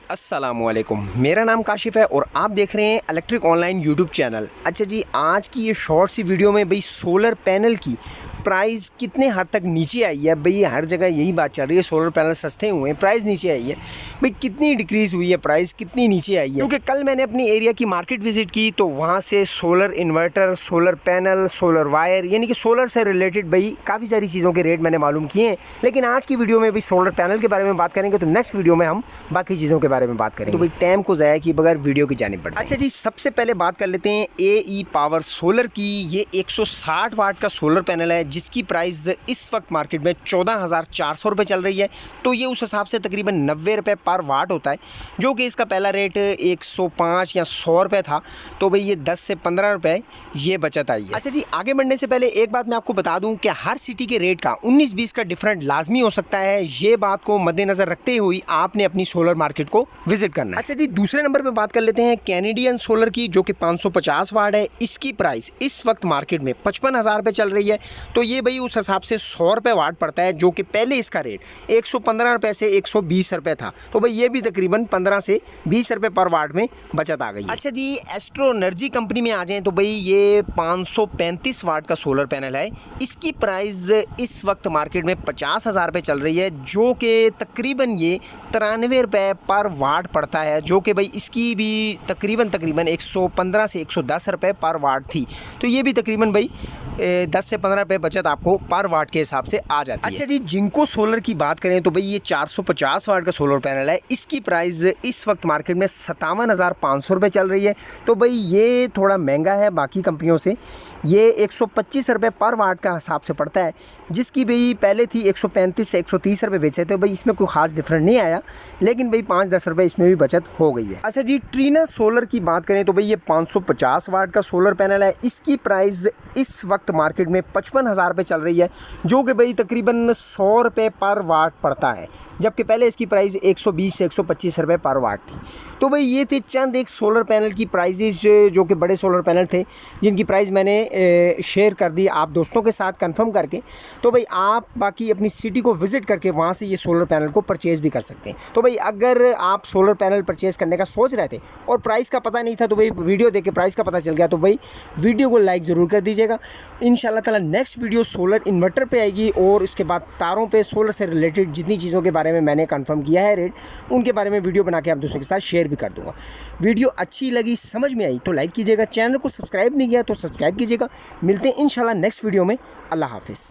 अस्सलामुअलैकुम, मेरा नाम काशिफ़ है और आप देख रहे हैं इलेक्ट्रिक ऑनलाइन यूट्यूब चैनल। अच्छा जी, आज की ये शॉर्ट सी वीडियो में भाई सोलर पैनल की प्राइस कितने हद तक नीचे आई है। भाई हर जगह यही बात चल रही है, सोलर पैनल सस्ते हुए हैं, प्राइस नीचे आई है। भाई कितनी डिक्रीज़ हुई है, प्राइस कितनी नीचे आई है। क्योंकि कल मैंने अपनी एरिया की मार्केट विजिट की तो वहाँ से solar inverter, solar panel, solar wire यानी कि सोलर से रिलेटेड भाई काफ़ी सारी चीज़ों के रेट मैंने मालूम किए हैं। लेकिन आज की वीडियो में भाई सोलर पैनल के बारे में बात करेंगे, तो नेक्स्ट वीडियो में हम बाकी चीज़ों के बारे में बात करेंगे। तो भाई टाइम को ज़ाया किए बगैर वीडियो की जानिब बढ़ते हैं। अच्छा जी, सबसे पहले बात कर लेते हैं AE पावर सोलर की। ये 160 वाट का सोलर पैनल है जिसकी प्राइस इस वक्त मार्केट में 14,400 रुपये चल रही है। तो ये उस हिसाब से तकरीबन 90 रुपये पर वाट होता है, जो कि इसका पहला रेट 105 या 100 रुपये था। तो भाई ये 10 से 15 रुपये ये बचत आई है। अच्छा जी, आगे बढ़ने से पहले एक बात मैं आपको बता दूं कि हर सिटी के रेट का 19-20 का डिफरेंट लाजमी हो सकता है। ये बात को मद्देनजर रखते हुए आपने अपनी सोलर मार्केट को विजिट करना है। अच्छा जी, दूसरे नंबर पर बात कर लेते हैं कैनेडियन सोलर की, जो कि 550 वाट है। इसकी प्राइस इस वक्त मार्केट में 55,000 रुपये चल रही है। तो ये भाई उस हिसाब से 100 रुपये वाट पड़ता है, जो कि पहले इसका रेट 115 रुपये से 120 रुपये था। तो भाई ये भी तकरीबन 15 से 20 रुपये पर वाट में बचत आ गई है। अच्छा जी, एस्ट्रो एनर्जी कंपनी में आ जाएं तो भाई ये 535 वाट का सोलर पैनल है। इसकी प्राइस इस वक्त मार्केट में 50,000 रुपये चल रही है, जो कि तकरीबन ये 93 रुपये पर वाट पड़ता है, जो कि भाई इसकी भी तकरीबन 115 से 110 रुपये पर वाट थी। तो ये भी तकरीबन भाई 10 से 15 रुपये बचत आपको पर वाट के हिसाब से आ जाती है। अच्छा जी, जिंको सोलर की बात करें तो भाई ये 450 वाट का सोलर पैनल है। इसकी प्राइस इस वक्त मार्केट में 57,500 रुपये चल रही है। तो भाई ये थोड़ा महंगा है बाकी कंपनियों से। ये 125 रुपये पर वाट का हिसाब से पड़ता है, जिसकी भाई पहले थी 135 से 130 रुपये बेचे थे। भाई इसमें कोई ख़ास डिफरेंट नहीं आया, लेकिन भाई 5-10 रुपये इसमें भी बचत हो गई है। अच्छा जी, ट्रीना सोलर की बात करें तो भाई ये 550 वाट का सोलर पैनल है। इसकी प्राइस इस वक्त मार्केट में 55,000 रुपये चल रही है, जो कि भाई तकरीबन 100 रुपये पर वाट पड़ता है, जबकि पहले इसकी प्राइस 120 से 125 रुपये पर वाट थी। तो भाई ये थे चंद एक सोलर पैनल की प्राइजेज, जो कि बड़े सोलर पैनल थे जिनकी प्राइस मैंने शेयर कर दी आप दोस्तों के साथ कंफर्म करके। तो भाई आप बाकी अपनी सिटी को विज़िट करके वहाँ से ये सोलर पैनल को परचेज़ भी कर सकते हैं। तो भाई अगर आप सोलर पैनल परचेज़ करने का सोच रहे थे और प्राइस का पता नहीं था, तो भाई वीडियो देख के प्राइस का पता चल गया, तो भाई वीडियो को लाइक ज़रूर कर दीजिएगा। इंशाल्लाह ताला नेक्स्ट वीडियो सोलर इन्वर्टर पर आएगी, और उसके बाद तारों पर सोलर से रिलेटेड जितनी चीज़ों के बारे में मैंने कन्फर्म किया है रेट, उनके बारे में वीडियो बना के आप दोस्तों के साथ शेयर भी कर दूँगा। वीडियो अच्छी लगी, समझ में आई तो लाइक कीजिएगा, चैनल को सब्सक्राइब नहीं किया तो सब्सक्राइब कीजिएगा। मिलते हैं इंशाल्लाह नेक्स्ट वीडियो में। अल्लाह हाफिज़।